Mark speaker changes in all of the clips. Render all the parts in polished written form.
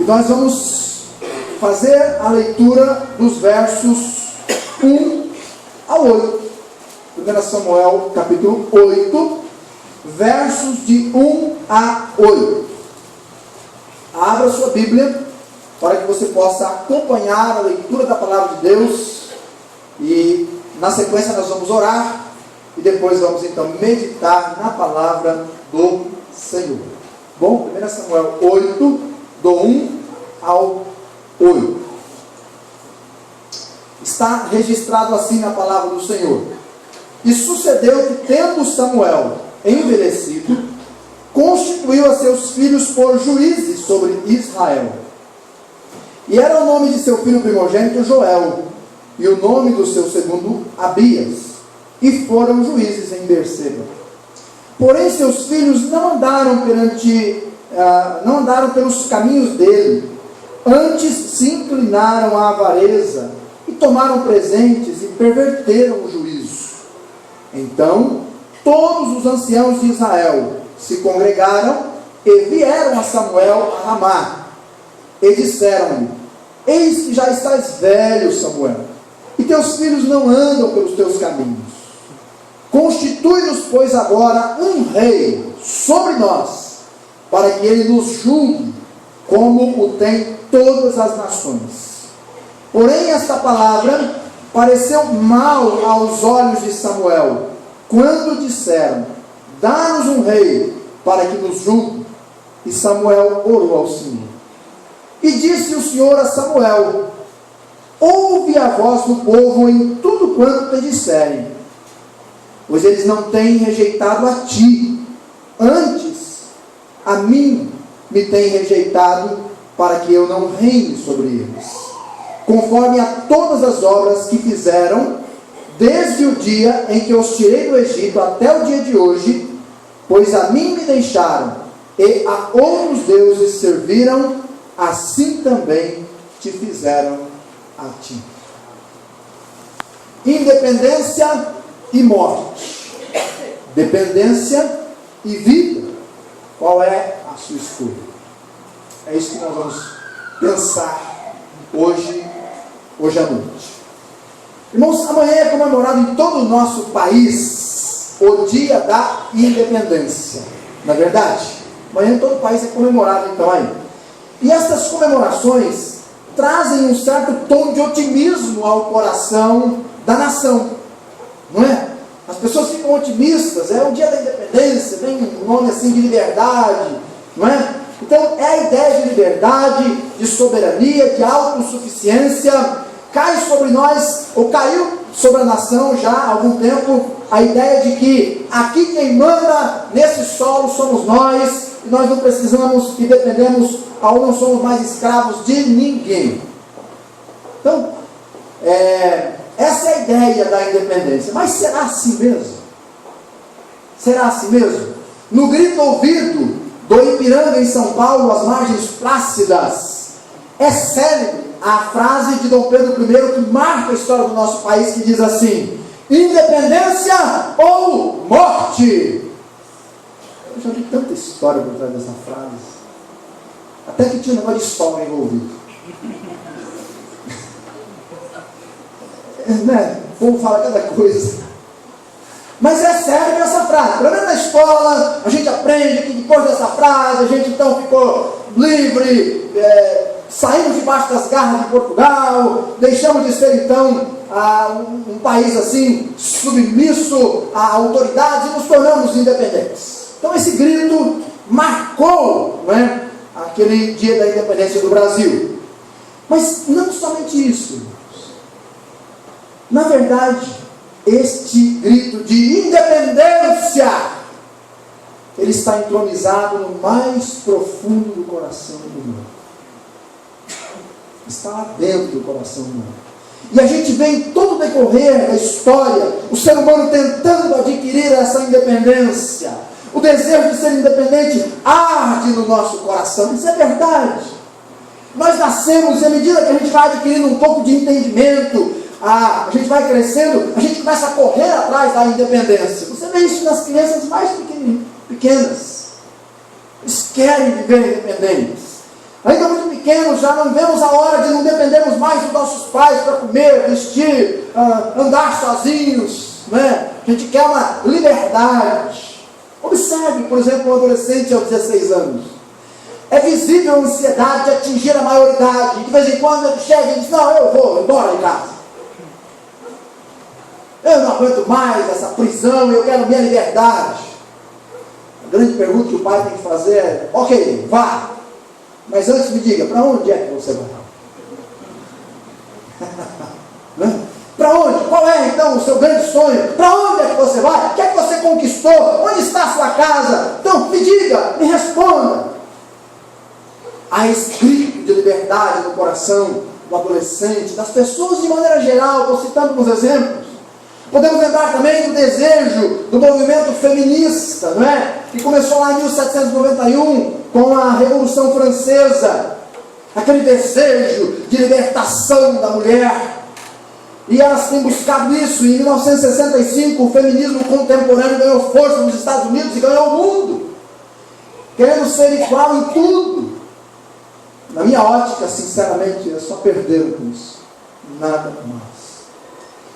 Speaker 1: E nós vamos fazer a leitura dos versos 1 ao 8. 1 Samuel capítulo 8, versos de 1 a 8. Abra sua Bíblia para que você possa acompanhar a leitura da palavra de Deus. E na sequência nós vamos orar e depois vamos então meditar na palavra do Senhor. Bom, 1 Samuel 8, do 1 ao 8. Está registrado assim na palavra do Senhor. E sucedeu que, tendo Samuel envelhecido, constituiu a seus filhos por juízes sobre Israel. E era o nome de seu filho primogênito Joel, e o nome do seu segundo Abias, e foram juízes em Berseba. Porém seus filhos não andaram pelos caminhos dele, antes se inclinaram à avareza, e tomaram presentes e perverteram o juízo. Então todos os anciãos de Israel se congregaram e vieram a Samuel a Ramá, e disseram-lhe: eis que já estás velho, Samuel, e teus filhos não andam pelos teus caminhos. Constitui-nos, pois, agora um rei sobre nós, para que ele nos julgue, como o tem todas as nações. Porém esta palavra pareceu mal aos olhos de Samuel, quando disseram: dá-nos um rei, para que nos julgue. E Samuel orou ao Senhor. E disse o Senhor a Samuel: ouve a voz do povo em tudo quanto te disserem, pois eles não têm rejeitado a ti, antes a mim me têm rejeitado, para que eu não reine sobre eles, conforme a todas as obras que fizeram, desde o dia em que os tirei do Egito até o dia de hoje, pois a mim me deixaram, e a outros deuses serviram, assim também te fizeram a ti. Independência e morte, dependência e vida. Qual é a sua escolha? É isso que nós vamos pensar hoje à noite. Irmãos, amanhã é comemorado em todo o nosso país o Dia da Independência. Não é verdade? Amanhã em todo o país é comemorado então aí. E essas comemorações trazem um certo tom de otimismo ao coração da nação, não é? As pessoas ficam otimistas, é o dia da independência, vem um nome assim de liberdade, não é? Então é a ideia de liberdade, de soberania, de autossuficiência. Cai sobre nós, ou caiu sobre a nação já há algum tempo, a ideia de que aqui quem manda nesse solo somos nós, e nós não precisamos e dependemos, ou não somos mais escravos de ninguém. Então, essa é a ideia da independência. Mas será assim mesmo? Será assim mesmo? No grito ouvido do Ipiranga em São Paulo, às margens plácidas, é célebre a frase de Dom Pedro I que marca a história do nosso país, que diz assim: independência ou morte. Eu já vi tanta história por trás dessa frase, até que tinha um negócio de sol envolvido. Né? O povo fala cada coisa. Mas é sério essa frase. Pelo menos na escola a gente aprende que depois dessa frase a gente então ficou livre, saímos debaixo das garras de Portugal, deixamos de ser então um país assim submisso a autoridades e nos tornamos independentes. Então esse grito marcou, não é, aquele dia da independência do Brasil. Mas não somente isso, irmãos. Na verdade, este grito de independência, ele está entronizado no mais profundo do coração do mundo. Está lá dentro do coração humano. E a gente vê em todo o decorrer da história o ser humano tentando adquirir essa independência. O desejo de ser independente arde no nosso coração. Isso é verdade. Nós nascemos e à medida que a gente vai adquirindo um pouco de entendimento, a gente vai crescendo, a gente começa a correr atrás da independência. Você vê isso nas crianças mais pequenas. Eles querem viver independentes. Ainda muito pequenos já não vemos a hora de não dependermos mais dos nossos pais para comer, vestir, andar sozinhos, né? A gente quer uma liberdade. Observe, por exemplo, um adolescente aos 16 anos. É visível a ansiedade de atingir a maioridade. De vez em quando ele chega e diz: não, eu vou embora de casa. Eu não aguento mais essa prisão, eu quero minha liberdade. A grande pergunta que o pai tem que fazer é: ok, vá. Mas antes me diga, para onde é que você vai? Para onde? Qual é então o seu grande sonho? Para onde é que você vai? O que é que você conquistou? Onde está a sua casa? Então me diga, me responda. Há espírito de liberdade no coração do adolescente, das pessoas de maneira geral. Estou citando alguns exemplos. Podemos lembrar também do desejo do movimento feminista, não é? Que começou lá em 1791 com a Revolução Francesa. Aquele desejo de libertação da mulher. E elas têm buscado isso. Em 1965 o feminismo contemporâneo ganhou força nos Estados Unidos e ganhou o mundo, querendo ser igual em tudo. Na minha ótica, sinceramente, é só perder com isso, nada mais.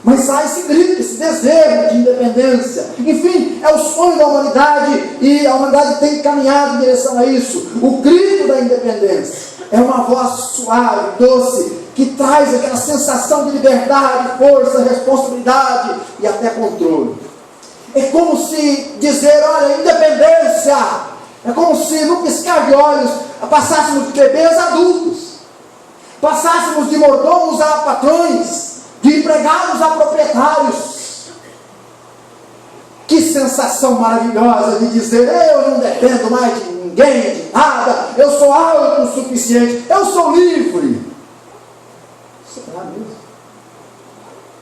Speaker 1: Mas há esse grito, esse desejo de independência. Enfim, é o sonho da humanidade e a humanidade tem caminhado em direção a isso. O grito da independência é uma voz suave, doce, que traz aquela sensação de liberdade, força, responsabilidade e até controle. É como se dizer: olha, independência. É como se no piscar de olhos passássemos de bebês a adultos, passássemos de mordomos a patrões, de empregados a proprietários. Que sensação maravilhosa de dizer: eu não dependo mais de ninguém, de nada, eu sou autossuficiente, eu sou livre. Será mesmo?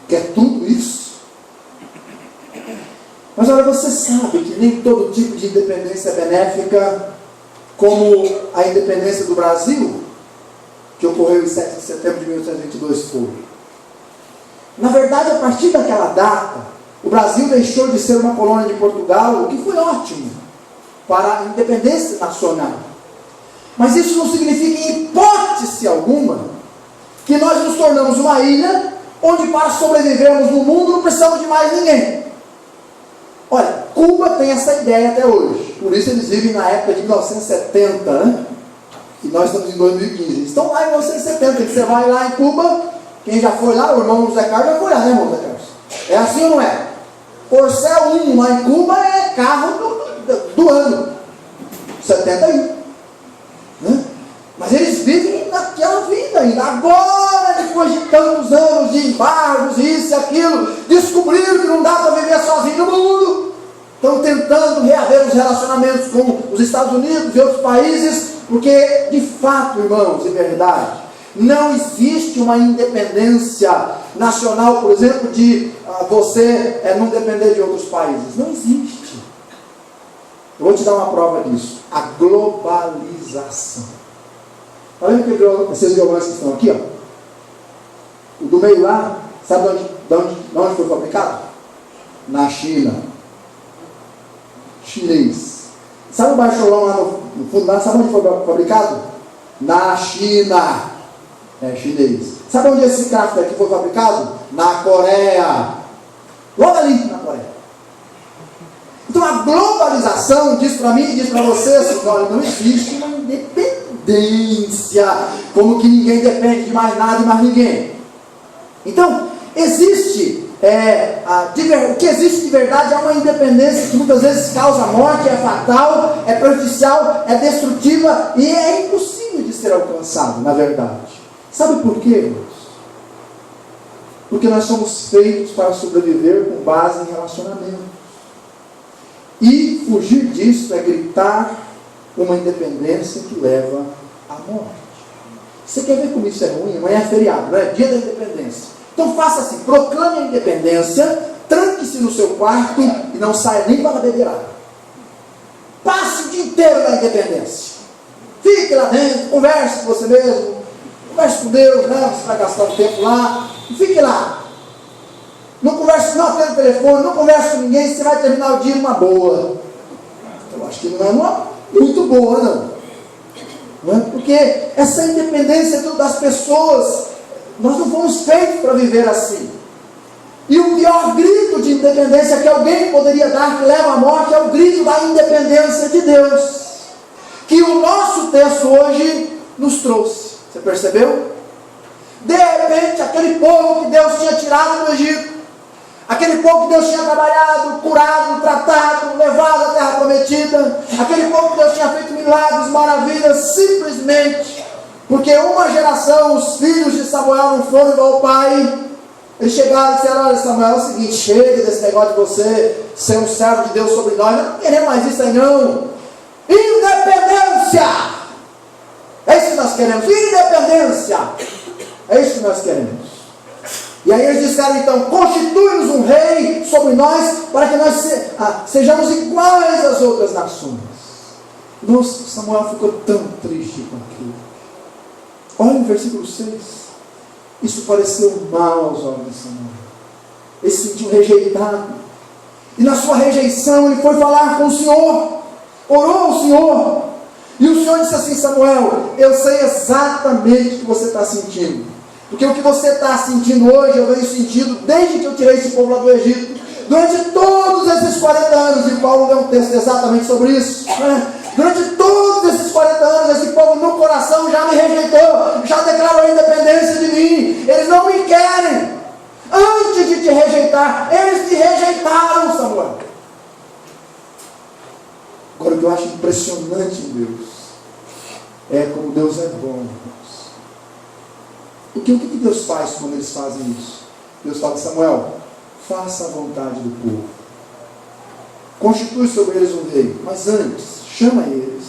Speaker 1: Que é tudo isso? Mas olha, você sabe que nem todo tipo de independência é benéfica, como a independência do Brasil, que ocorreu em 7 de setembro de 1822 foi. Na verdade, a partir daquela data, o Brasil deixou de ser uma colônia de Portugal, o que foi ótimo para a independência nacional. Mas isso não significa, em hipótese alguma, que nós nos tornamos uma ilha onde, para sobrevivermos no mundo, não precisamos de mais ninguém. Olha, Cuba tem essa ideia até hoje. Por isso eles vivem na época de 1970, né? E nós estamos em 2015. Eles estão lá em 1970. Você vai lá em Cuba, quem já foi lá, o irmão José Carlos já foi lá, né, irmão José Carlos? É assim ou não é? Corcel 1 lá em Cuba é carro do ano 71, né? Mas eles vivem naquela vida ainda. Agora, depois de tantos anos de embargos, isso e aquilo, descobriram que não dá para viver sozinho no mundo. Estão tentando reaver os relacionamentos com os Estados Unidos e outros países, porque, de fato, irmãos, em verdade, não existe uma independência nacional, por exemplo, de você não depender de outros países. Não existe. Eu vou te dar uma prova disso. A globalização. Está vendo esses violões que estão aqui? Ó? O do meio lá, sabe de onde foi fabricado? Na China. Chinês. Sabe o baixolão lá no fundo lá? Sabe onde foi fabricado? Na China. É chinês. Sabe onde esse carro aqui foi fabricado? Na Coreia. Logo ali na Coreia. Então a globalização diz para mim e diz para você assim: olha, não existe uma independência, como que ninguém depende de mais nada e mais ninguém. Então, existe, o que existe de verdade é uma independência que muitas vezes causa morte, é fatal, é prejudicial, é destrutiva e é impossível de ser alcançado, na verdade. Sabe por quê, irmãos? Porque nós somos feitos para sobreviver com base em relacionamento. E fugir disso é gritar uma independência que leva à morte. Você quer ver como isso é ruim? Amanhã é feriado, não é? Dia da independência. Então faça assim: proclame a independência, tranque-se no seu quarto e não saia nem para beber água. Passe o dia inteiro na independência. Fique lá dentro, converse com você mesmo, converse com Deus, né? Você vai gastar um tempo lá, fique lá. Não converse, não atenda o telefone, não converse com ninguém, você vai terminar o dia numa boa. Eu acho que não é uma muito boa, não. Não é? Porque essa independência das pessoas, nós não fomos feitos para viver assim. E o pior grito de independência que alguém poderia dar, que leva à morte, é o grito da independência de Deus, que o nosso texto hoje nos trouxe. Você percebeu? De repente, aquele povo que Deus tinha tirado do Egito, aquele povo que Deus tinha trabalhado, curado, tratado, levado à terra prometida, aquele povo que Deus tinha feito milagres, maravilhas, simplesmente porque uma geração, os filhos de Samuel não foram igual ao pai. Eles chegaram e disseram: olha, Samuel, é o seguinte, chega desse negócio de você ser um servo de Deus sobre nós, não queremos mais isso aí não. Independência! É isso que nós queremos, independência! É isso que nós queremos. E aí eles disseram então: constitui-nos um rei sobre nós, para que nós sejamos iguais às outras nações. Nossa, Samuel ficou tão triste com aquilo. Olha o versículo 6. Isso pareceu mal aos olhos de Samuel. Ele se sentiu rejeitado. E na sua rejeição ele foi falar com o Senhor. Orou ao Senhor. E o Senhor disse assim: Samuel, eu sei exatamente o que você está sentindo. Porque o que você está sentindo hoje, eu venho sentindo desde que eu tirei esse povo lá do Egito. Durante todos esses 40 anos, e Paulo deu um texto exatamente sobre isso, né? Durante todos esses 40 anos, esse povo no coração já me rejeitou, já declarou a independência de mim. Eles não me querem. Antes de te rejeitar, eles te rejeitaram, Samuel. Agora, o que eu acho impressionante em Deus é como Deus é bom, irmãos. Porque o que Deus faz quando eles fazem isso? Deus fala: Samuel, faça a vontade do povo, constitui sobre eles um rei, mas antes, chama eles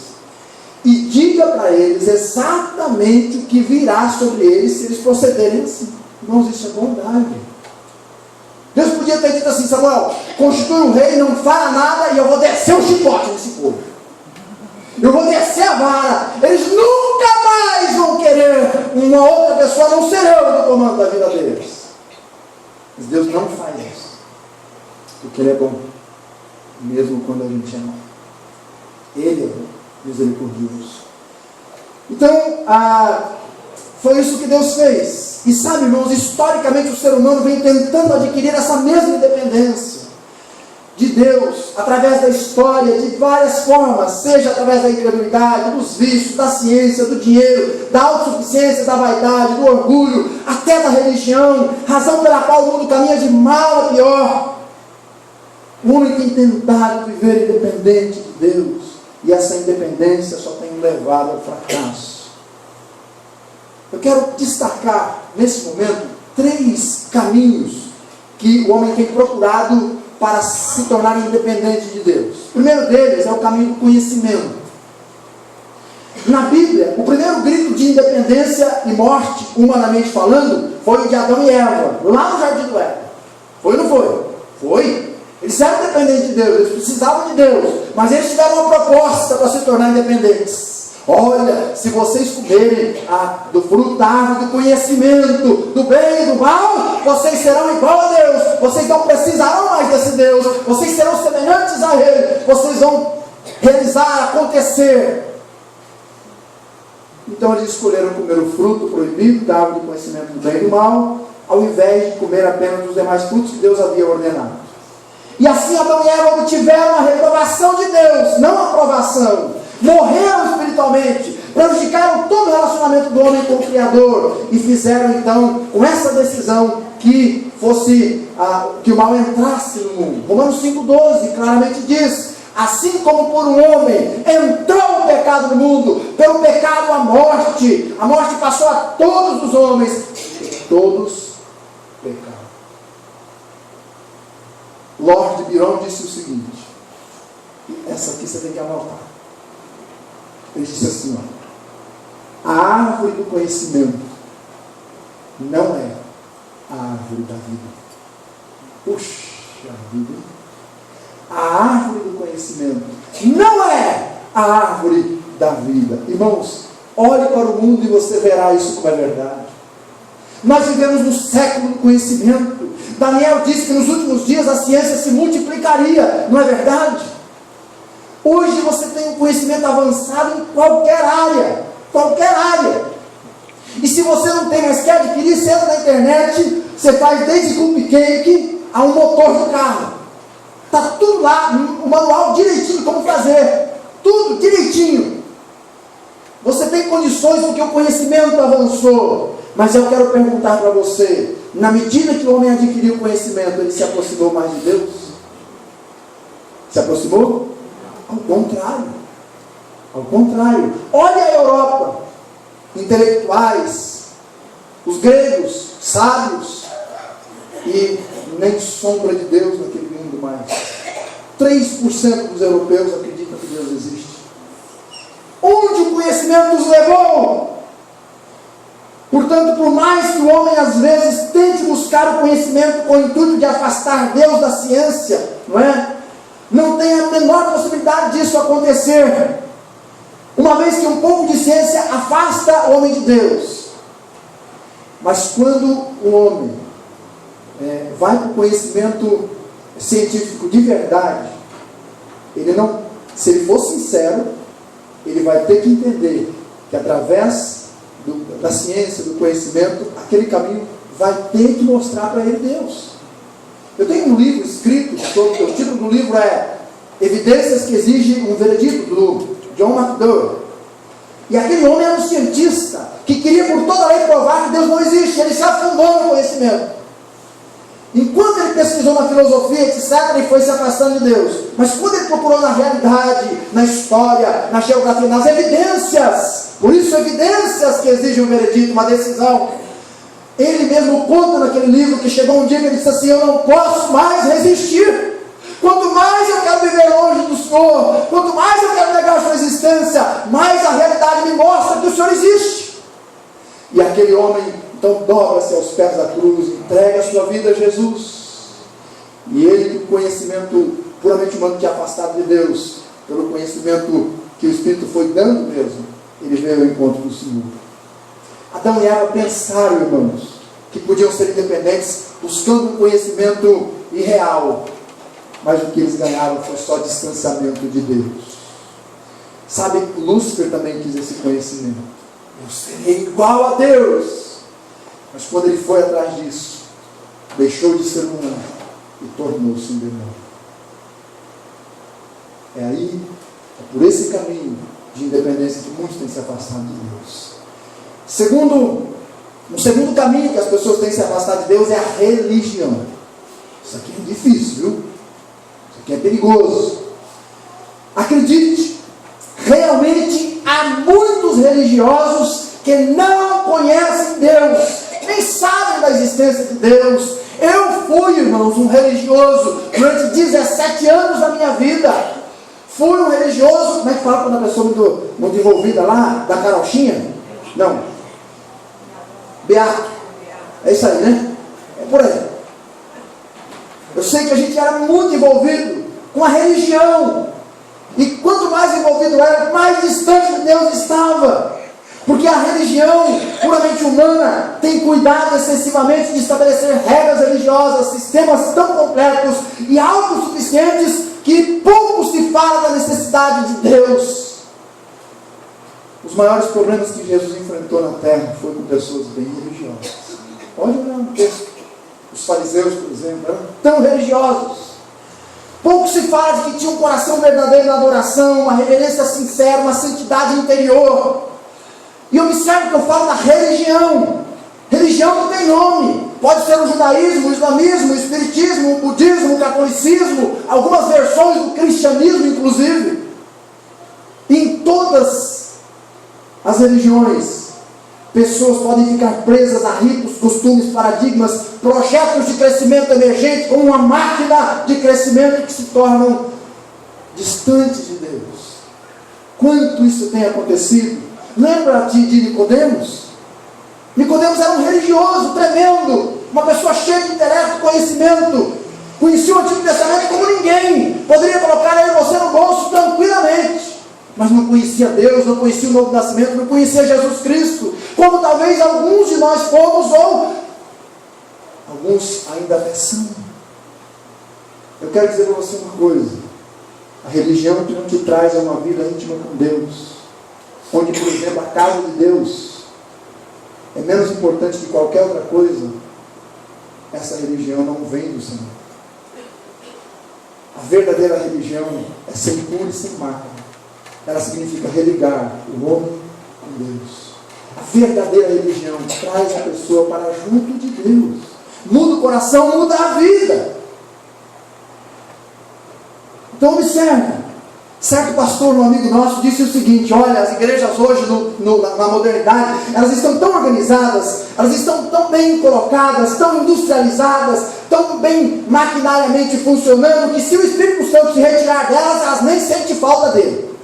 Speaker 1: e diga para eles exatamente o que virá sobre eles se eles procederem assim. Irmãos, isso é bondade. Deus podia ter dito assim: Samuel, constitui um rei, não fala nada, e eu vou descer o chicote nesse povo. Eu vou descer a vara. Eles nunca mais vão querer uma outra pessoa, não ser eu no comando da vida deles. Mas Deus não faz isso, porque Ele é bom, mesmo quando a gente é mau. Ele é bom, misericordioso. Então, foi isso que Deus fez. E sabe, irmãos, historicamente o ser humano vem tentando adquirir essa mesma independência de Deus, através da história, de várias formas, seja através da incredulidade, dos vícios, da ciência, do dinheiro, da autossuficiência, da vaidade, do orgulho, até da religião, razão pela qual o mundo caminha de mal a pior. O homem tem tentado viver independente de Deus, e essa independência só tem levado ao fracasso. Eu quero destacar, nesse momento, 3 caminhos que o homem tem procurado para se tornar independente de Deus. O primeiro deles é o caminho do conhecimento. Na Bíblia, o primeiro grito de independência e morte, humanamente falando, foi o de Adão e Eva, lá no Jardim do Éden. Foi ou não foi? Foi. Eles eram dependentes de Deus, eles precisavam de Deus, mas eles tiveram uma proposta para se tornar independentes. Olha, se vocês comerem do fruto da árvore do conhecimento, do bem e do mal, vocês serão igual a Deus, vocês não precisarão mais desse Deus, vocês serão semelhantes a Ele, vocês vão realizar, acontecer. Então eles escolheram comer o fruto proibido da árvore do conhecimento do bem e do mal, ao invés de comer apenas os demais frutos que Deus havia ordenado. E assim Adão e Eva obtiveram a reprovação de Deus, não a aprovação. Morreram espiritualmente, prejudicaram todo o relacionamento do homem com o Criador, e fizeram então, com essa decisão, que que o mal entrasse no mundo. Romanos 5,12 claramente diz: assim como por um homem entrou o pecado no mundo, pelo pecado a morte passou a todos os homens, e todos pecaram. Lord Byron disse o seguinte, essa aqui você tem que anotar. Ele disse assim: ó, a árvore do conhecimento não é a árvore da vida. Puxa vida! A árvore do conhecimento não é a árvore da vida. Irmãos, olhe para o mundo e você verá isso como é verdade. Nós vivemos no século do conhecimento. Daniel disse que nos últimos dias a ciência se multiplicaria, não é verdade? Hoje você tem um conhecimento avançado em qualquer área. qualquer área. E se você não tem, mas quer adquirir, você entra na internet, você faz desde cupcake a um motor do carro. Está tudo lá, o manual direitinho como fazer. Tudo direitinho. Você tem condições porque o conhecimento avançou. Mas eu quero perguntar para você, na medida que o homem adquiriu o conhecimento, ele se aproximou mais de Deus? Se aproximou? Ao contrário. Ao contrário. Olha a Europa. Intelectuais, os gregos, sábios, e nem sombra de Deus naquele mundo mais. 3% dos europeus acreditam que Deus existe. Onde o conhecimento nos levou? Portanto, por mais que o homem às vezes tente buscar o conhecimento com o intuito de afastar Deus da ciência, não é? Não tem a menor possibilidade disso acontecer. Uma vez que um pouco de ciência afasta o homem de Deus. Mas quando o homem vai para o conhecimento científico de verdade, ele não, se ele for sincero, ele vai ter que entender que através da ciência, do conhecimento, aquele caminho vai ter que mostrar para ele Deus. Eu tenho um livro escrito, o título do livro é Evidências que Exigem um Veredito, do John McDowell. E aquele homem era um cientista que queria por toda a lei provar que Deus não existe. Ele se afundou no conhecimento. Enquanto ele pesquisou na filosofia, etc., ele foi se afastando de Deus. Mas quando ele procurou na realidade, na história, na geografia, nas evidências, por isso evidências que exigem um veredito, uma decisão, ele mesmo conta naquele livro que chegou um dia que ele disse assim: eu não posso mais resistir. Quanto mais eu quero viver longe do Senhor, quanto mais eu quero negar a sua existência, mais a realidade me mostra que o Senhor existe. E aquele homem então dobra-se aos pés da cruz, entrega a sua vida a Jesus. E ele, com o conhecimento puramente humano, que é afastado de Deus, pelo conhecimento que o Espírito foi dando mesmo, ele veio ao encontro do Senhor. Adão e Eva pensaram, irmãos, que podiam ser independentes, buscando um conhecimento irreal. Mas o que eles ganharam foi só distanciamento de Deus. Sabe, Lúcifer também quis esse conhecimento. Eu serei igual a Deus. Mas quando ele foi atrás disso, deixou de ser um anjo e tornou-se um demônio. É aí, é por esse caminho de independência que muitos têm se afastado de Deus. Um segundo caminho que as pessoas têm se afastado de Deus é a religião. Isso aqui é difícil, viu? Isso aqui é perigoso. Acredite, realmente há muitos religiosos que não conhecem Deus, nem sabem da existência de Deus. Eu fui, irmãos, um religioso durante 17 anos da minha vida. Fui um religioso, como é que fala quando a pessoa muito envolvida lá, da carochinha? Não. Beato. É isso aí, né? É por aí. Eu sei que a gente era muito envolvido com a religião. E quanto mais envolvido era, mais distante de Deus estava. Porque a religião puramente humana tem cuidado excessivamente de estabelecer regras religiosas, sistemas tão completos e autossuficientes que pouco se fala da necessidade de Deus. Os maiores problemas que Jesus enfrentou na terra foi com pessoas bem religiosas. Olha o texto. Os fariseus, por exemplo, eram tão religiosos. Pouco se fala de que tinha um coração verdadeiro na adoração, uma reverência sincera, uma santidade interior. E observe que eu falo da religião. Religião não tem nome. Pode ser o judaísmo, o islamismo, o espiritismo, o budismo, o catolicismo, algumas versões do cristianismo, inclusive. E em todas as religiões, pessoas podem ficar presas a ritos, costumes, paradigmas, projetos de crescimento emergente, como uma máquina de crescimento que se tornam distantes de Deus. Quanto isso tem acontecido? Lembra-te de Nicodemos? Nicodemos era um religioso tremendo, uma pessoa cheia de intelecto, conhecimento, conhecia o Antigo Testamento como ninguém, poderia colocar eu e você no bolso tranquilamente, mas não conhecia Deus, não conhecia o novo nascimento, não conhecia Jesus Cristo, como talvez alguns de nós fomos, ou alguns ainda até são. Eu quero dizer para você uma coisa: a religião que não te traz a uma vida íntima com Deus onde, por exemplo, a casa de Deus é menos importante que qualquer outra coisa, essa religião não vem do Senhor. A verdadeira religião é sem cura e sem mácula. Ela significa religar o homem com Deus. A verdadeira religião traz a pessoa para junto de Deus. Muda o coração, muda a vida. Então observe. Certo pastor, um amigo nosso, disse o seguinte: olha, as igrejas hoje na modernidade, elas estão tão organizadas, elas estão tão bem colocadas, tão industrializadas, tão bem maquinariamente funcionando, que se o Espírito Santo se retirar delas, elas nem sentem falta dele.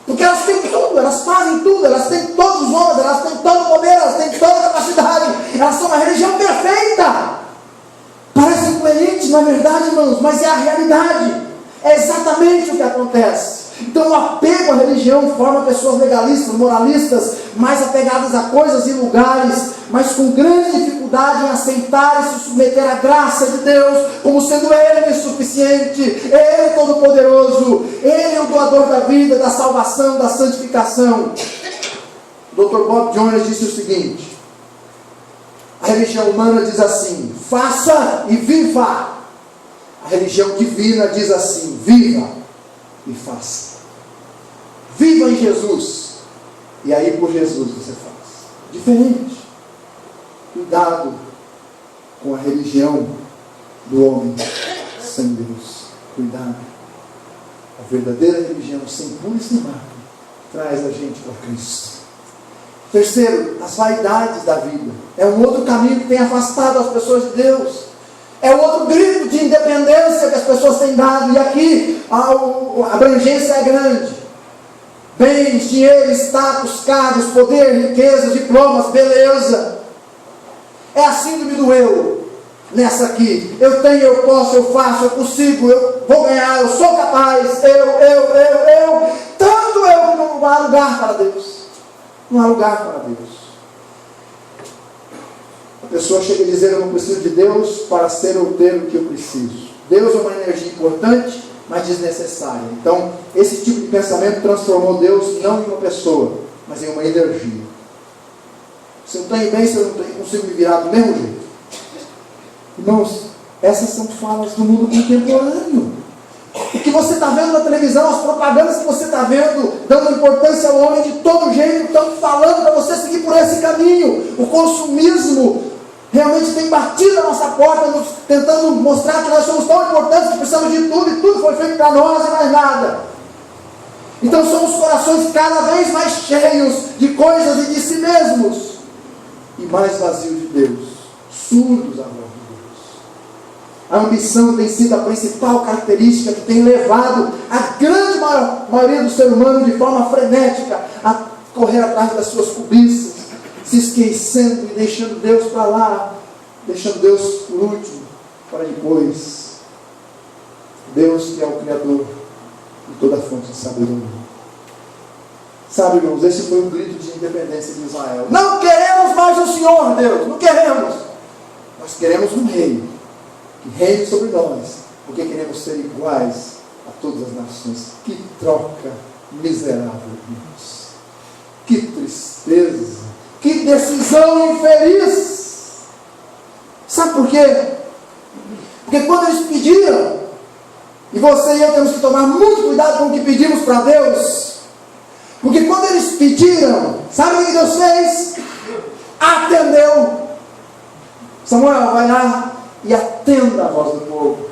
Speaker 1: Porque elas têm tudo, elas fazem tudo, elas têm todos os homens, elas têm todo o poder, elas têm toda a capacidade, elas são uma religião perfeita. Parece incoerente, na verdade, irmãos, mas é a realidade. É exatamente o que acontece. Então o apego à religião forma pessoas legalistas, moralistas, mais apegadas a coisas e lugares, mas com grande dificuldade em aceitar e se submeter à graça de Deus, como sendo Ele suficiente, Ele todo-poderoso, Ele o doador da vida, da salvação, da santificação. O Dr. Bob Jones disse o seguinte: a religião humana diz assim: faça e viva. A religião divina diz assim: viva e faça. Viva em Jesus, e aí por Jesus você faz. Diferente. Cuidado com a religião do homem sem Deus. Cuidado. A verdadeira religião, sem cura e sem mácula, traz a gente para Cristo. Terceiro, as vaidades da vida. É um outro caminho que tem afastado as pessoas de Deus. É outro grito de independência que as pessoas têm dado. E aqui a abrangência é grande. Bens, dinheiro, status, cargos, poder, riquezas, diplomas, beleza. É a síndrome do eu. Nessa aqui. Eu tenho, eu posso, eu faço, eu consigo, eu vou ganhar, eu sou capaz. Eu. Tanto eu que não há lugar para Deus. Não há lugar para Deus. A pessoa chega a dizer: eu não preciso de Deus para ser ou ter o que eu preciso. Deus é uma energia importante, mas desnecessária. Então, esse tipo de pensamento transformou Deus não em uma pessoa, mas em uma energia. Se eu tenho bem, se eu não tenho, consigo me virar do mesmo jeito. Irmãos, essas são falas do mundo contemporâneo. O que você está vendo na televisão, as propagandas que você está vendo, dando importância ao homem de todo jeito, estão falando para você seguir por esse caminho. O consumismo realmente tem batido a nossa porta, tentando mostrar que nós somos tão importantes que precisamos de tudo, e tudo foi feito para nós e mais nada. Então somos corações cada vez mais cheios de coisas e de si mesmos, e mais vazios de Deus, surdos à voz de Deus. A ambição tem sido a principal característica que tem levado a grande maioria do ser humano de forma frenética a correr atrás das suas cobiças, se esquecendo e deixando Deus para lá, deixando Deus por último, para depois. Deus que é o Criador de toda a fonte de sabedoria. Sabe, irmãos, esse foi o grito de independência de Israel. Não queremos mais o Senhor, Deus, não queremos. Nós queremos um rei que reine sobre nós, porque queremos ser iguais a todas as nações. Que troca miserável, irmãos. Que tristeza. Que decisão infeliz. Sabe por quê? Porque quando eles pediram, e você e eu temos que tomar muito cuidado com o que pedimos para Deus, porque quando eles pediram, sabe o que Deus fez? Atendeu. Samuel, vai lá e atenda a voz do povo.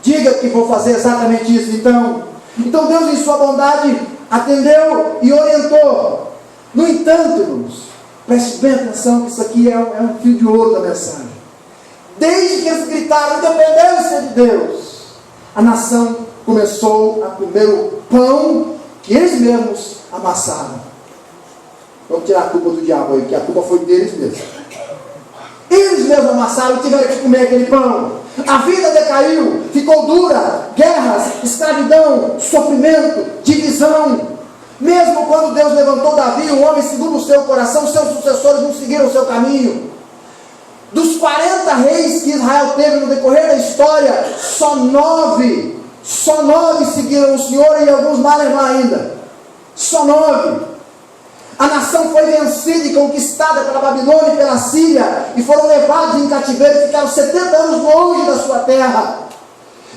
Speaker 1: Diga que vou fazer exatamente isso. Então Deus, em sua bondade, atendeu e orientou. No entanto, irmãos, preste bem atenção que isso aqui é um fio de ouro da mensagem. Desde que eles gritaram independência de Deus, a nação começou a comer o pão que eles mesmos amassaram. Vamos tirar a culpa do diabo aí, que a culpa foi deles mesmos. Eles mesmos amassaram e tiveram que comer aquele pão. A vida decaiu, ficou dura, guerras, escravidão, sofrimento, divisão. Mesmo quando Deus levantou Davi, um homem segundo o seu coração, seus sucessores não seguiram o seu caminho. Dos 40 reis que Israel teve no decorrer da história, só 9 Só 9 seguiram o Senhor e alguns Malemá ainda. Só 9. A nação foi vencida e conquistada pela Babilônia e pela Síria, e foram levados em cativeiro e ficaram 70 anos longe da sua terra.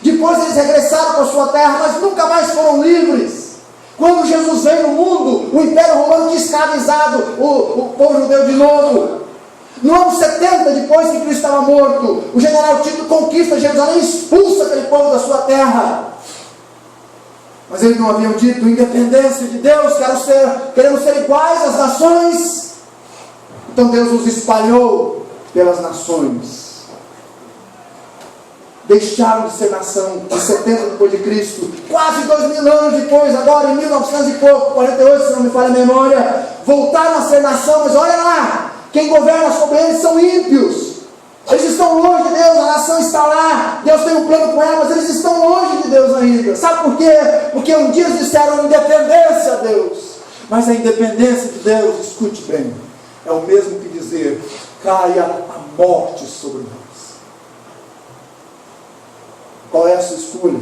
Speaker 1: Depois eles regressaram para a sua terra, mas nunca mais foram livres. Quando Jesus veio no mundo, o Império Romano tinha escravizado o povo judeu de novo. No ano 70, depois que Cristo estava morto, o general Tito conquista Jerusalém e expulsa aquele povo da sua terra. Mas eles não haviam dito independência de Deus, queremos ser iguais às nações. Então Deus os espalhou pelas nações. Deixaram de ser nação em 70 depois de Cristo, quase 2000 anos depois, agora em 1900 e pouco, 48, se não me falha a memória, voltaram a ser nação, mas olha lá, quem governa sobre eles são ímpios. Eles estão longe de Deus, a nação está lá, Deus tem um plano com ela, mas eles estão longe de Deus ainda. Sabe por quê? Porque um dia eles disseram independência a Deus. Mas a independência de Deus, escute bem, é o mesmo que dizer, caia a morte sobre nós. Qual é a sua escolha?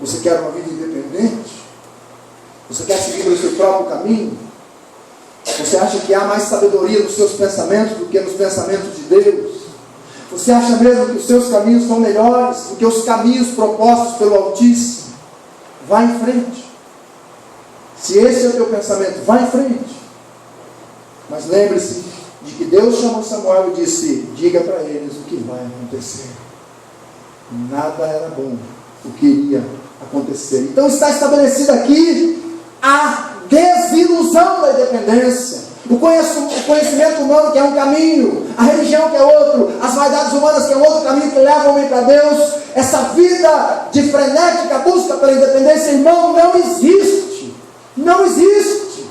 Speaker 1: Você quer uma vida independente? Você quer seguir pelo seu próprio caminho? Você acha que há mais sabedoria nos seus pensamentos do que nos pensamentos de Deus? Você acha mesmo que os seus caminhos são melhores do que os caminhos propostos pelo Altíssimo? Vá em frente. Se esse é o teu pensamento, vá em frente. Mas lembre-se de que Deus chamou Samuel e disse, diga para eles o que vai acontecer. Nada era bom o que iria acontecer. Então está estabelecido aqui a desilusão da independência, o conhecimento humano que é um caminho, a religião que é outro, as vaidades humanas que é outro caminho que leva o homem para Deus. Essa vida de frenética busca pela independência, irmão, não existe. Não existe.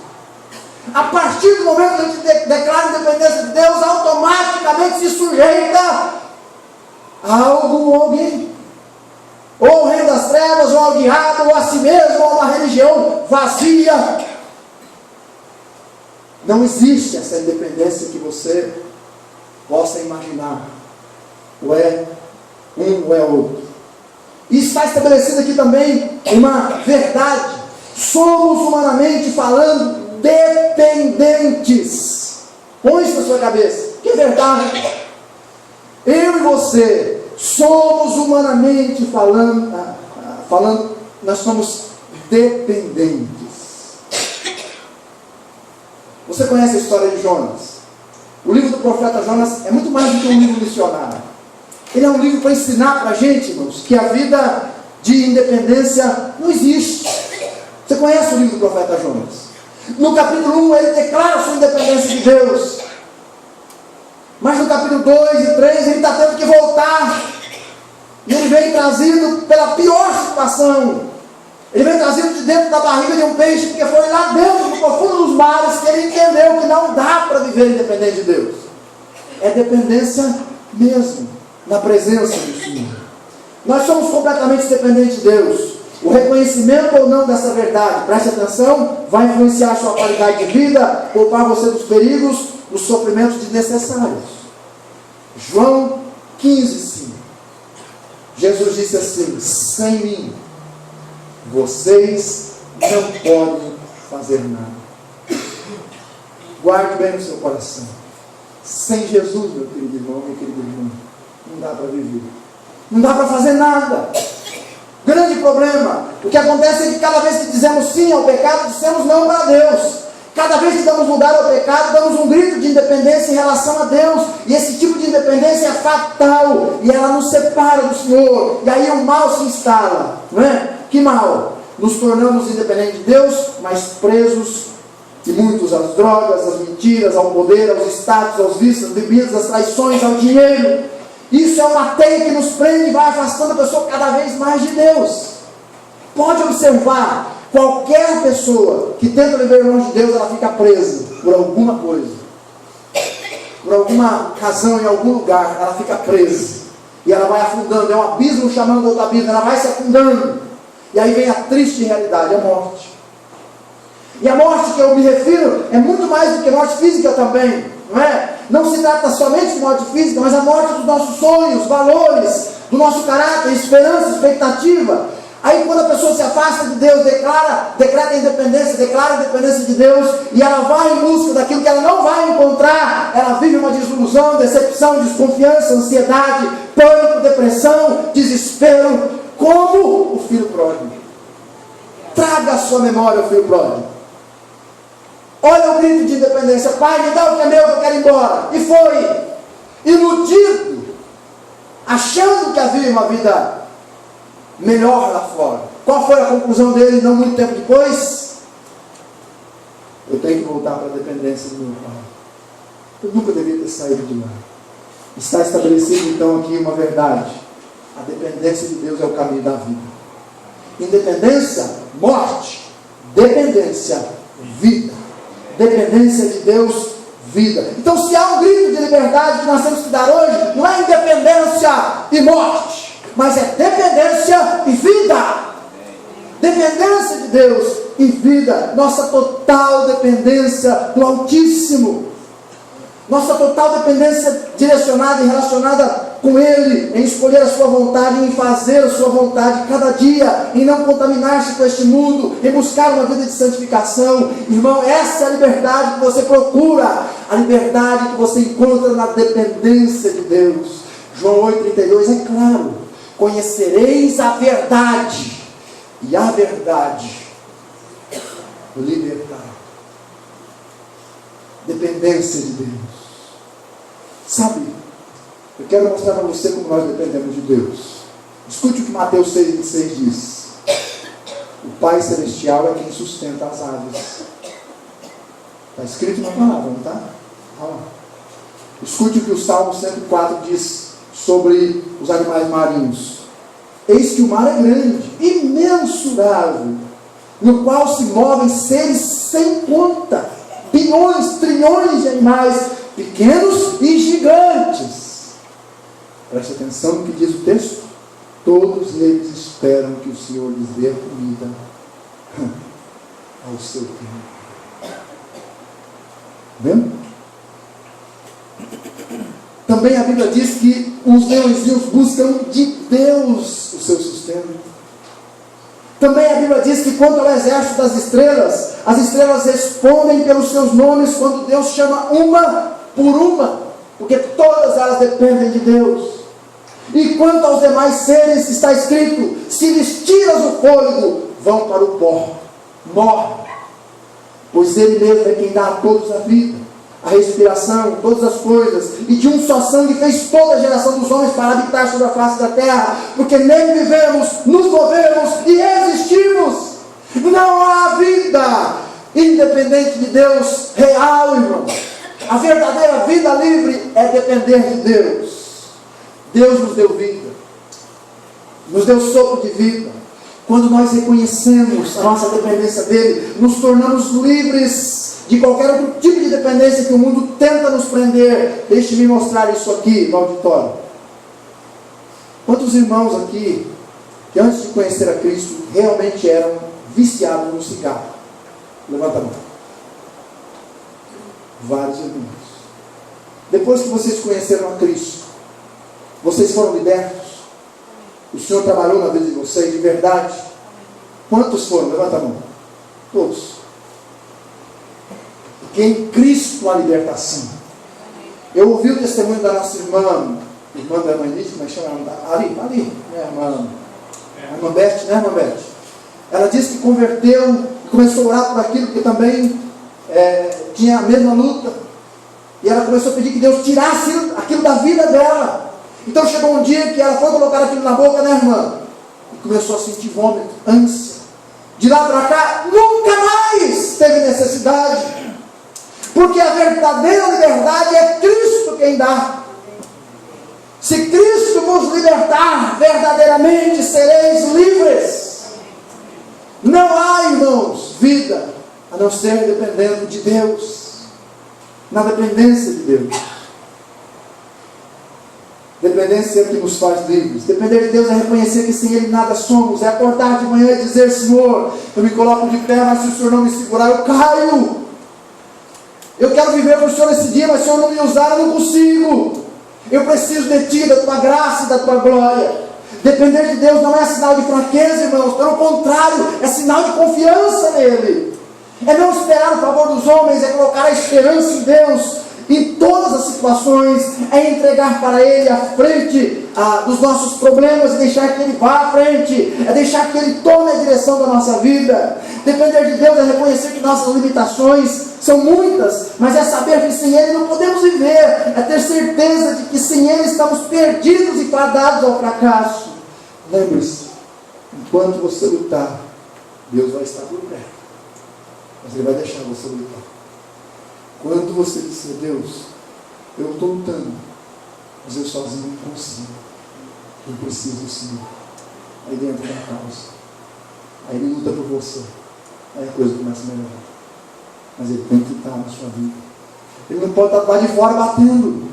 Speaker 1: A partir do momento que a gente declara a independência de Deus, automaticamente se sujeita a algo ou alguém, ou ao reino das trevas, ou ao diabo, ou a si mesmo, ou a uma religião vazia. Não existe essa independência que você possa imaginar. Ou é um ou é outro. E está estabelecido aqui também uma verdade. Somos, humanamente falando, dependentes. Põe isso na sua cabeça. Que é verdade. Eu e você somos, humanamente falando, nós somos dependentes. Você conhece a história de Jonas? O livro do profeta Jonas é muito mais do que um livro missionário. Ele é um livro para ensinar para a gente, irmãos, que a vida de independência não existe. Você conhece o livro do profeta Jonas? No capítulo 1 ele declara a sua independência de Deus. Mas no capítulo 2 e 3 ele está tendo que voltar. E ele vem trazido pela pior situação. Ele vem trazido de dentro da barriga de um peixe, porque foi lá dentro do profundo dos mares que ele entendeu que não dá para viver independente de Deus. É dependência mesmo, na presença do Senhor. Nós somos completamente dependentes de Deus. O reconhecimento ou não dessa verdade, preste atenção, vai influenciar a sua qualidade de vida, poupar você dos perigos, dos sofrimentos desnecessários. João 15:5. Jesus disse assim: sem mim vocês não podem fazer nada. Guarde bem no seu coração. Sem Jesus, meu querido irmão, minha querida irmã, não dá para viver. Não dá para fazer nada. Grande problema. O que acontece é que cada vez que dizemos sim ao pecado, dizemos não para Deus. Cada vez que damos lugar ao pecado, damos um grito de independência em relação a Deus. E esse tipo de independência é fatal. E ela nos separa do Senhor. E aí o mal se instala. Não é? Que mal? Nos tornamos independentes de Deus, mas presos de muitos às drogas, às mentiras, ao poder, aos status, aos vícios, às bebidas, às traições, ao dinheiro. Isso é uma teia que nos prende e vai afastando a pessoa cada vez mais de Deus. Pode observar, qualquer pessoa que tenta viver longe de Deus, ela fica presa por alguma coisa. Por alguma razão, em algum lugar, ela fica presa. E ela vai afundando, é um abismo chamando outro abismo, ela vai se afundando. E aí vem a triste realidade, a morte. E a morte que eu me refiro é muito mais do que morte física também, não não é? Não se trata somente de morte física, mas a morte dos nossos sonhos, valores, do nosso caráter, esperança, expectativa. Aí quando a pessoa se afasta de Deus, declara a independência de Deus, e ela vai em busca daquilo que ela não vai encontrar, ela vive uma desilusão, decepção, desconfiança, ansiedade, pânico, depressão, desespero, como o filho pródigo. Traga à sua memória o filho pródigo. Olha o grito de independência: pai, me dá o que é meu, que eu quero ir embora. E foi, iludido, achando que havia uma vida melhor lá fora. Qual foi a conclusão dele não muito tempo depois? Eu tenho que voltar para a dependência do meu pai. Eu nunca devia ter saído de lá. Está estabelecido então aqui uma verdade: a dependência de Deus é o caminho da vida. Independência, morte. Dependência, vida. Dependência de Deus, vida. Então, se há um grito de liberdade que nós temos que dar hoje, não é independência e morte, mas é dependência e vida. Dependência de Deus e vida. Nossa total dependência do Altíssimo. Nossa total dependência direcionada e relacionada com Ele, em escolher a sua vontade, em fazer a sua vontade cada dia, em não contaminar-se com este mundo, em buscar uma vida de santificação. Irmão, essa é a liberdade que você procura, a liberdade que você encontra na dependência de Deus. João 8,32, é claro: conhecereis a verdade, e a verdade o libertará. Dependência de Deus. Sabe, eu quero mostrar para você como nós dependemos de Deus. Escute o que Mateus 6,26 diz: o Pai Celestial é quem sustenta as aves. Está escrito na palavra, não está? Escute o que o Salmo 104 diz sobre os animais marinhos: eis que o mar é grande, imensurável, no qual se movem seres sem conta, bilhões, trilhões de animais, pequenos e gigantes. Preste atenção no que diz o texto: todos eles esperam que o Senhor lhes dê comida ao seu tempo. Vendo? Também a Bíblia diz que os leõezinhos buscam de Deus o seu sustento. Também a Bíblia diz que quanto ao exército das estrelas, as estrelas respondem pelos seus nomes quando Deus chama uma por uma, porque todas elas dependem de Deus. E quanto aos demais seres, está escrito: se lhes tiras o fôlego, vão para o pó, morrem. Pois Ele mesmo é quem dá a todos a vida, a respiração, todas as coisas, e de um só sangue fez toda a geração dos homens para habitar sobre a face da terra, porque nele vivemos, nos movemos e existimos. Não há vida independente de Deus real, irmão. A verdadeira vida livre é depender de Deus. Deus nos deu vida, nos deu sopro de vida. Quando nós reconhecemos a nossa dependência dele, nos tornamos livres de qualquer outro tipo de dependência que o mundo tenta nos prender. Deixe-me mostrar isso aqui no auditório. Quantos irmãos aqui, que antes de conhecer a Cristo, realmente eram viciados no cigarro? Levanta a mão. Vários irmãos. Depois que vocês conheceram a Cristo, vocês foram libertos? O Senhor trabalhou na vida de vocês de verdade? Quantos foram? Levanta a mão. Todos. Porque em Cristo há libertação. Eu ouvi o testemunho da nossa irmã da irmã Nítia, como é que chama? Ali, a irmã Beth, né, irmã Beth? Ela disse que converteu e começou a orar por aquilo, porque também tinha a mesma luta. E ela começou a pedir que Deus tirasse aquilo da vida dela. Então chegou um dia que ela foi colocar aquilo na boca, né, irmã? E começou a sentir vômito, ânsia. De lá para cá, nunca mais teve necessidade. Porque a verdadeira liberdade é Cristo quem dá. Se Cristo vos libertar, verdadeiramente sereis livres. Não há, irmãos, vida a não ser dependendo de Deus. Na dependência de Deus. Dependência é o que nos faz livres. Depender de Deus é reconhecer que sem Ele nada somos. É acordar de manhã e dizer: Senhor, eu me coloco de pé, mas se o Senhor não me segurar, eu caio. Eu quero viver para o Senhor esse dia, mas se o Senhor não me usar, eu não consigo. Eu preciso de Ti, da Tua graça e da Tua glória. Depender de Deus não é sinal de fraqueza, irmãos. Pelo contrário, é sinal de confiança nele. É não esperar o favor dos homens, é colocar a esperança em Deus em todas as situações, é entregar para Ele a frente dos nossos problemas e deixar que Ele vá à frente, é deixar que Ele tome a direção da nossa vida. Depender de Deus é reconhecer que nossas limitações são muitas, mas é saber que sem Ele não podemos viver, é ter certeza de que sem Ele estamos perdidos e fadados ao fracasso. Lembre-se, enquanto você lutar, Deus vai estar por perto, mas Ele vai deixar você lutar. Quando você disser, Deus, eu estou lutando, mas eu sozinho não consigo, eu preciso do Senhor. Aí Ele entra na causa, aí Ele luta por você, aí a coisa começa a melhorar. Mas Ele tem que estar na sua vida. Ele não pode estar lá de fora batendo,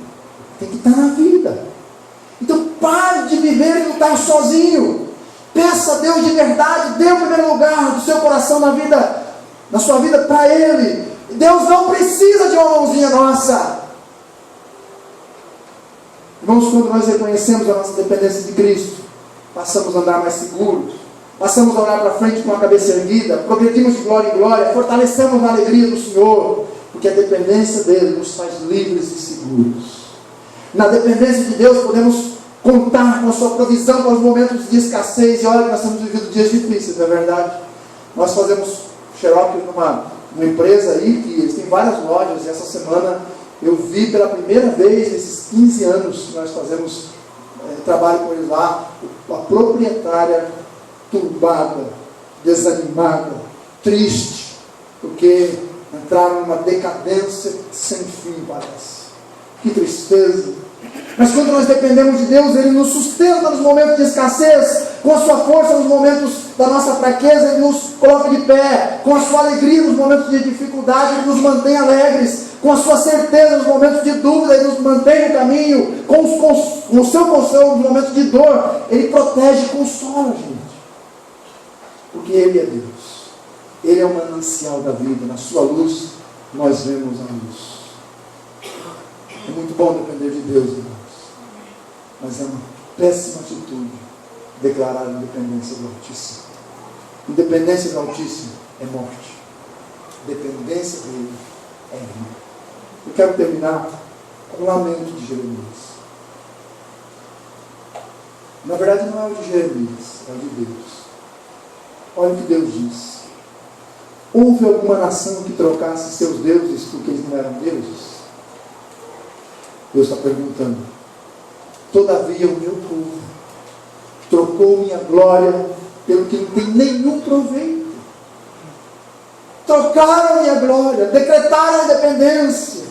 Speaker 1: tem que estar na vida. Então pare de viver e lutar sozinho. Peça a Deus de verdade, dê o primeiro lugar do seu coração na sua vida para Ele. Deus não precisa de uma mãozinha nossa. Irmãos, quando nós reconhecemos a nossa dependência de Cristo, passamos a andar mais seguros, passamos a olhar para frente com a cabeça erguida, progredimos de glória em glória, fortalecemos na alegria do Senhor, porque a dependência dEle nos faz livres e seguros. Na dependência de Deus podemos contar com a sua provisão para os momentos de escassez. E olha que nós temos vivido dias difíceis, não é verdade? Nós fazemos xerox numa empresa aí, que eles têm várias lojas, e essa semana eu vi pela primeira vez, nesses 15 anos que nós fazemos trabalho com eles lá, a proprietária turbada, desanimada, triste, porque entraram numa decadência sem fim, parece. Que tristeza. Mas quando nós dependemos de Deus, Ele nos sustenta nos momentos de escassez, com a sua força nos momentos da nossa fraqueza, Ele nos coloca de pé, com a sua alegria nos momentos de dificuldade, Ele nos mantém alegres, com a sua certeza nos momentos de dúvida, Ele nos mantém no caminho, com o seu consolo nos momentos de dor, Ele protege e consola a gente, porque Ele é Deus, Ele é o manancial da vida, na sua luz nós vemos a luz. É muito bom depender de Deus, irmãos, mas é uma péssima atitude declarar a independência do Altíssimo. Independência do Altíssimo é morte, dependência dele é vida. Eu quero terminar com o lamento de Jeremias. Na verdade não é o de Jeremias, é o de Deus. Olha o que Deus diz: houve alguma nação que trocasse seus deuses porque eles não eram deuses? Deus está perguntando. Todavia o meu povo trocou minha glória pelo que não tem nenhum proveito. Trocaram minha glória, decretaram a independência.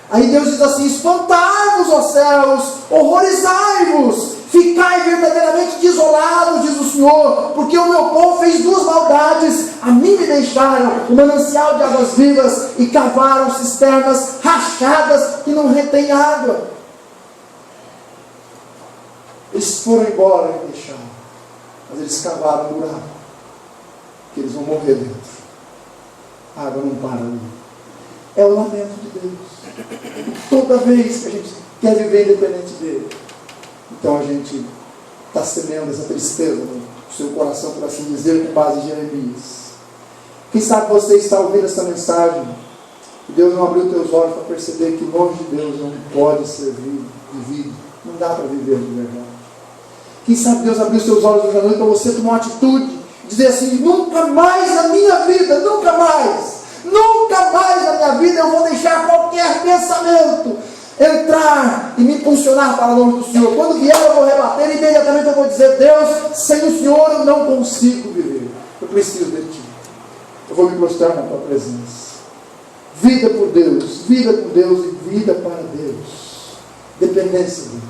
Speaker 1: Aí Deus diz assim: espantai-vos, ó céus, horrorizai-vos, ficai verdadeiramente desolados, diz o Senhor, porque o meu povo fez duas maldades. A mim me deixaram o manancial de águas vivas e cavaram cisternas rachadas que não retêm água. Eles foram embora e deixaram, mas eles cavaram um buraco, que eles vão morrer dentro. A água não para ali. É o lamento de Deus. Toda vez que a gente quer viver independente dele, então a gente está semeando essa tristeza no seu coração, por assim dizer, com base em Jeremias. Quem sabe você está ouvindo essa mensagem e Deus não abriu teus olhos para perceber que longe de Deus não pode ser vivido, não dá para viver de verdade. Quem sabe Deus abriu seus olhos hoje à noite para você tomar uma atitude, dizer assim: nunca mais na minha vida, nunca mais na minha vida eu vou deixar qualquer pensamento entrar e me impulsionar para longe do Senhor. Quando vier eu vou rebater e imediatamente eu vou dizer: Deus, sem o Senhor eu não consigo viver, eu preciso de Ti, eu vou me prostrar na Tua presença. Vida por Deus, vida com Deus e vida para Deus, dependência dele.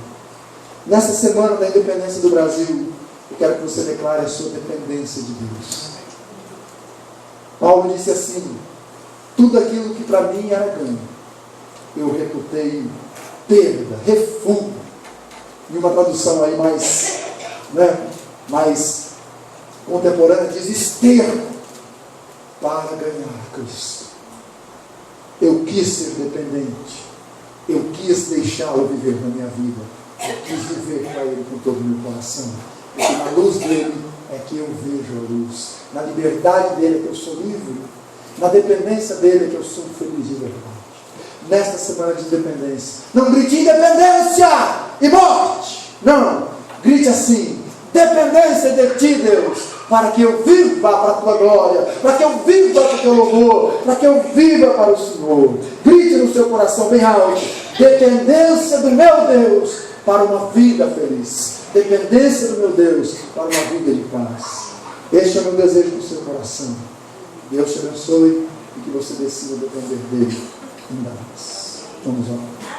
Speaker 1: Nessa semana da independência do Brasil, eu quero que você declare a sua dependência de Deus. Paulo disse assim: tudo aquilo que para mim era ganho, eu reputei perda, refúgio. Em uma tradução aí mais contemporânea, diz esterco, para ganhar Cristo. Eu quis ser dependente. Eu quis deixá-lo viver na minha vida. Eu quis viver para Ele com todo o meu coração. Porque na luz dele é que eu vejo a luz. Na liberdade dele é que eu sou livre. Na dependência dele é que eu sou feliz de verdade. Nesta semana de independência, não grite independência e morte. Não, grite assim: dependência de ti, Deus, para que eu viva para a tua glória, para que eu viva para o teu louvor, para que eu viva para o Senhor. Grite no seu coração bem alto: dependência do meu Deus para uma vida feliz. Dependência do meu Deus para uma vida de paz. Este é o meu desejo do seu coração. Deus te abençoe e que você decida depender dele ainda mais. Vamos orar.